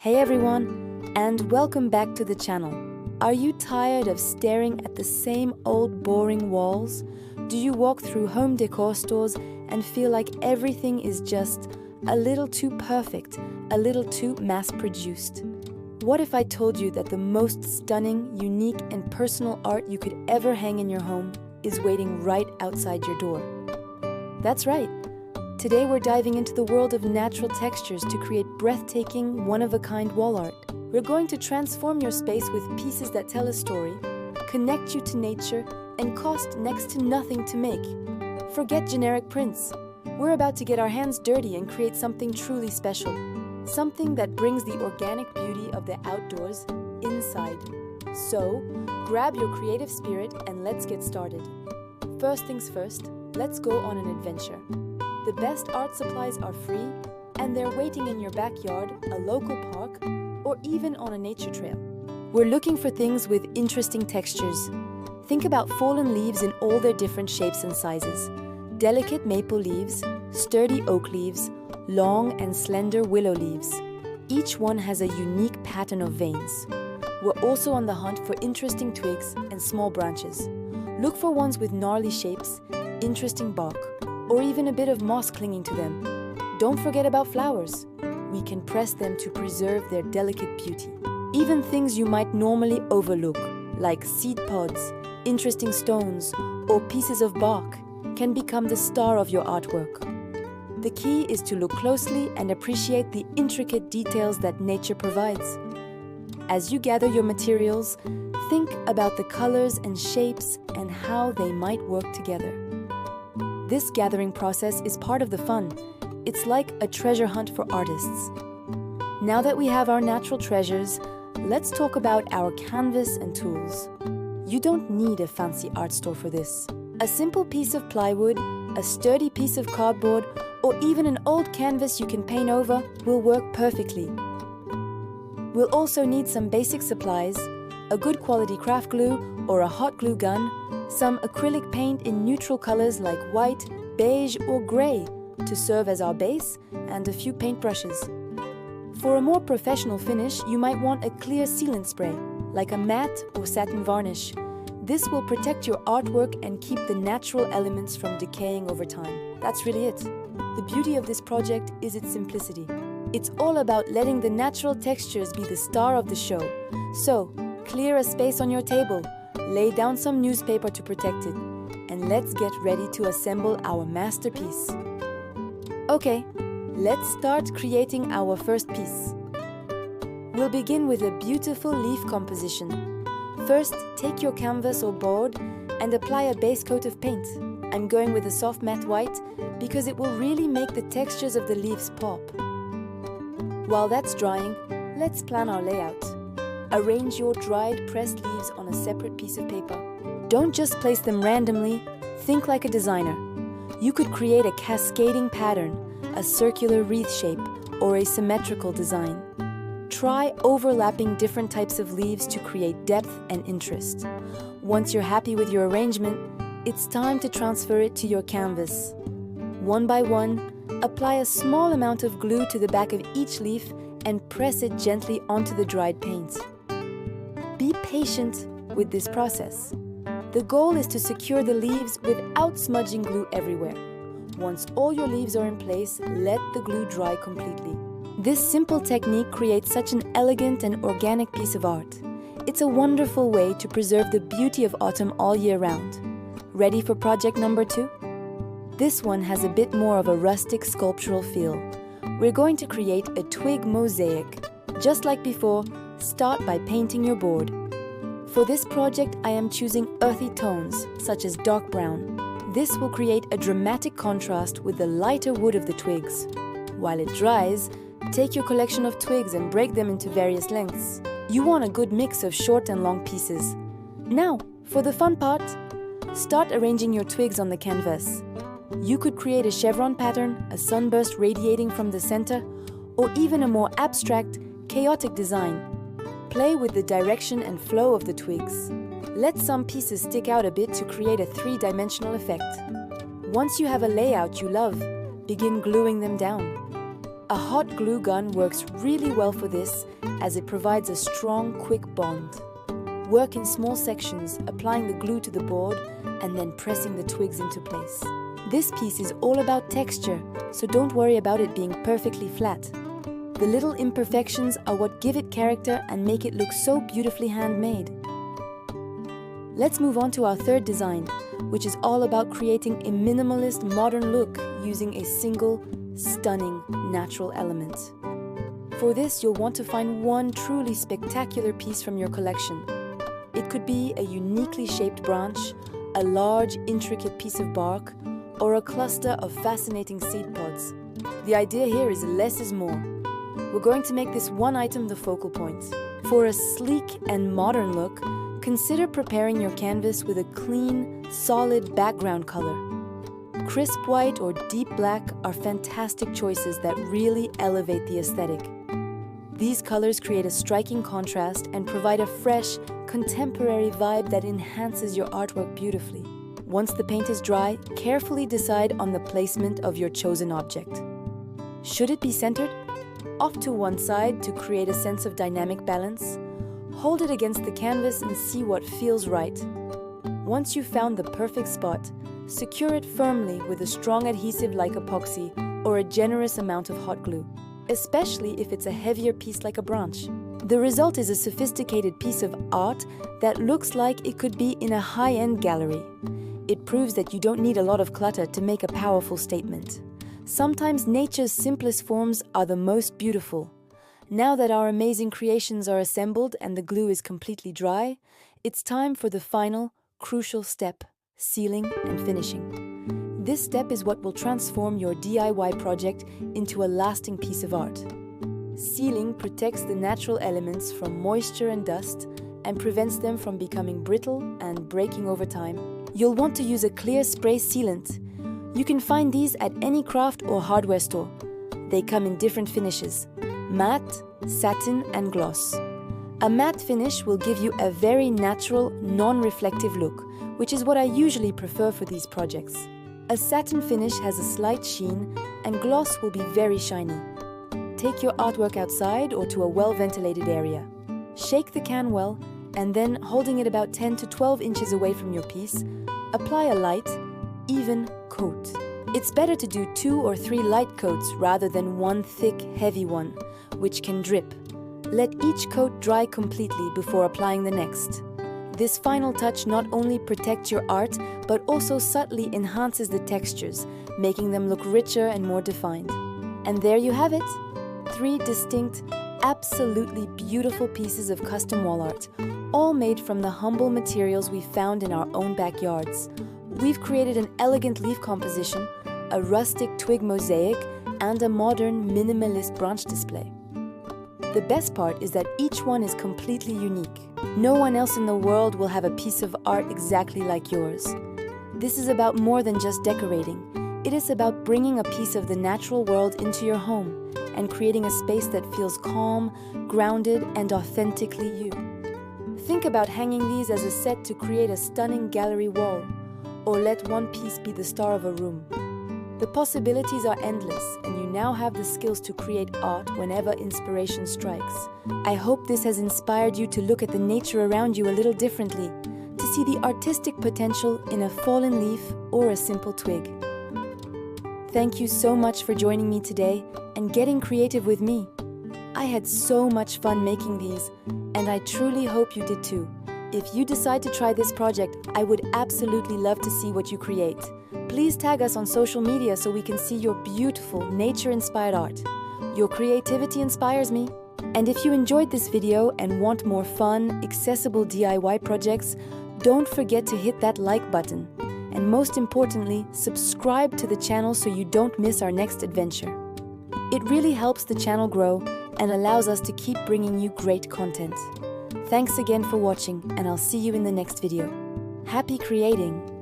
Hey everyone, and welcome back to the channel. Are you tired of staring at the same old boring walls? Do you walk through home decor stores and feel like everything is just a little too perfect, a little too mass-produced? What if I told you that the most stunning, unique, and personal art you could ever hang in your home is waiting right outside your door? That's right. Today we're diving into the world of natural textures to create breathtaking, one-of-a-kind wall art. We're going to transform your space with pieces that tell a story, connect you to nature, and cost next to nothing to make. Forget generic prints. We're about to get our hands dirty and create something truly special. Something that brings the organic beauty of the outdoors inside. So, grab your creative spirit and let's get started. First things first, let's go on an adventure. The best art supplies are free, and they're waiting in your backyard, a local park, or even on a nature trail. We're looking for things with interesting textures. Think about fallen leaves in all their different shapes and sizes. Delicate maple leaves, sturdy oak leaves, long and slender willow leaves. Each one has a unique pattern of veins. We're also on the hunt for interesting twigs and small branches. Look for ones with gnarly shapes, interesting bark, or even a bit of moss clinging to them. Don't forget about flowers. We can press them to preserve their delicate beauty. Even things you might normally overlook, like seed pods, interesting stones, or pieces of bark, can become the star of your artwork. The key is to look closely and appreciate the intricate details that nature provides. As you gather your materials, think about the colors and shapes and how they might work together. This gathering process is part of the fun. It's like a treasure hunt for artists. Now that we have our natural treasures, let's talk about our canvas and tools. You don't need a fancy art store for this. A simple piece of plywood, a sturdy piece of cardboard, or even an old canvas you can paint over will work perfectly. We'll also need some basic supplies, a good quality craft glue or a hot glue gun, some acrylic paint in neutral colors like white, beige, or gray to serve as our base, and a few paintbrushes. For a more professional finish, you might want a clear sealant spray, like a matte or satin varnish. This will protect your artwork and keep the natural elements from decaying over time. That's really it. The beauty of this project is its simplicity. It's all about letting the natural textures be the star of the show. So, clear a space on your table, lay down some newspaper to protect it, and let's get ready to assemble our masterpiece. Okay, let's start creating our first piece. We'll begin with a beautiful leaf composition. First, take your canvas or board and apply a base coat of paint. I'm going with a soft matte white because it will really make the textures of the leaves pop. While that's drying, let's plan our layout. Arrange your dried pressed leaves on a separate piece of paper. Don't just place them randomly, think like a designer. You could create a cascading pattern, a circular wreath shape, or a symmetrical design. Try overlapping different types of leaves to create depth and interest. Once you're happy with your arrangement, it's time to transfer it to your canvas. One by one, apply a small amount of glue to the back of each leaf and press it gently onto the dried paint. Be patient with this process. The goal is to secure the leaves without smudging glue everywhere. Once all your leaves are in place, let the glue dry completely. This simple technique creates such an elegant and organic piece of art. It's a wonderful way to preserve the beauty of autumn all year round. Ready for project number 2? This one has a bit more of a rustic sculptural feel. We're going to create a twig mosaic. Just like before, start by painting your board. For this project, I am choosing earthy tones, such as dark brown. This will create a dramatic contrast with the lighter wood of the twigs. While it dries, take your collection of twigs and break them into various lengths. You want a good mix of short and long pieces. Now, for the fun part, start arranging your twigs on the canvas. You could create a chevron pattern, a sunburst radiating from the center, or even a more abstract, chaotic design. Play with the direction and flow of the twigs. Let some pieces stick out a bit to create a three-dimensional effect. Once you have a layout you love, begin gluing them down. A hot glue gun works really well for this as it provides a strong, quick bond. Work in small sections, applying the glue to the board and then pressing the twigs into place. This piece is all about texture, so don't worry about it being perfectly flat. The little imperfections are what give it character and make it look so beautifully handmade. Let's move on to our third design, which is all about creating a minimalist modern look using a single, stunning, natural element. For this, you'll want to find one truly spectacular piece from your collection. It could be a uniquely shaped branch, a large, intricate piece of bark, or a cluster of fascinating seed pods. The idea here is less is more. We're going to make this one item the focal point. For a sleek and modern look, consider preparing your canvas with a clean, solid background color. Crisp white or deep black are fantastic choices that really elevate the aesthetic. These colors create a striking contrast and provide a fresh, contemporary vibe that enhances your artwork beautifully. Once the paint is dry, carefully decide on the placement of your chosen object. Should it be centered? Off to one side to create a sense of dynamic balance. Hold it against the canvas and see what feels right. Once you've found the perfect spot, secure it firmly with a strong adhesive like epoxy or a generous amount of hot glue, especially if it's a heavier piece like a branch. The result is a sophisticated piece of art that looks like it could be in a high-end gallery. It proves that you don't need a lot of clutter to make a powerful statement. Sometimes nature's simplest forms are the most beautiful. Now that our amazing creations are assembled and the glue is completely dry, it's time for the final, crucial step: sealing and finishing. This step is what will transform your DIY project into a lasting piece of art. Sealing protects the natural elements from moisture and dust and prevents them from becoming brittle and breaking over time. You'll want to use a clear spray sealant. You can find these at any craft or hardware store. They come in different finishes: matte, satin, and gloss. A matte finish will give you a very natural, non-reflective look, which is what I usually prefer for these projects. A satin finish has a slight sheen, and gloss will be very shiny. Take your artwork outside or to a well-ventilated area. Shake the can well, and then, holding it about 10 to 12 inches away from your piece, apply a light, even coat. It's better to do 2 or 3 light coats rather than one thick, heavy one, which can drip. Let each coat dry completely before applying the next. This final touch not only protects your art, but also subtly enhances the textures, making them look richer and more defined. And there you have it! 3 distinct, absolutely beautiful pieces of custom wall art, all made from the humble materials we found in our own backyards. We've created an elegant leaf composition, a rustic twig mosaic, and a modern minimalist branch display. The best part is that each one is completely unique. No one else in the world will have a piece of art exactly like yours. This is about more than just decorating. It is about bringing a piece of the natural world into your home and creating a space that feels calm, grounded, and authentically you. Think about hanging these as a set to create a stunning gallery wall, or let one piece be the star of a room. The possibilities are endless, and you now have the skills to create art whenever inspiration strikes. I hope this has inspired you to look at the nature around you a little differently, to see the artistic potential in a fallen leaf or a simple twig. Thank you so much for joining me today and getting creative with me. I had so much fun making these, and I truly hope you did too. If you decide to try this project, I would absolutely love to see what you create. Please tag us on social media so we can see your beautiful, nature-inspired art. Your creativity inspires me. And if you enjoyed this video and want more fun, accessible DIY projects, don't forget to hit that like button. And most importantly, subscribe to the channel so you don't miss our next adventure. It really helps the channel grow and allows us to keep bringing you great content. Thanks again for watching, and I'll see you in the next video. Happy creating!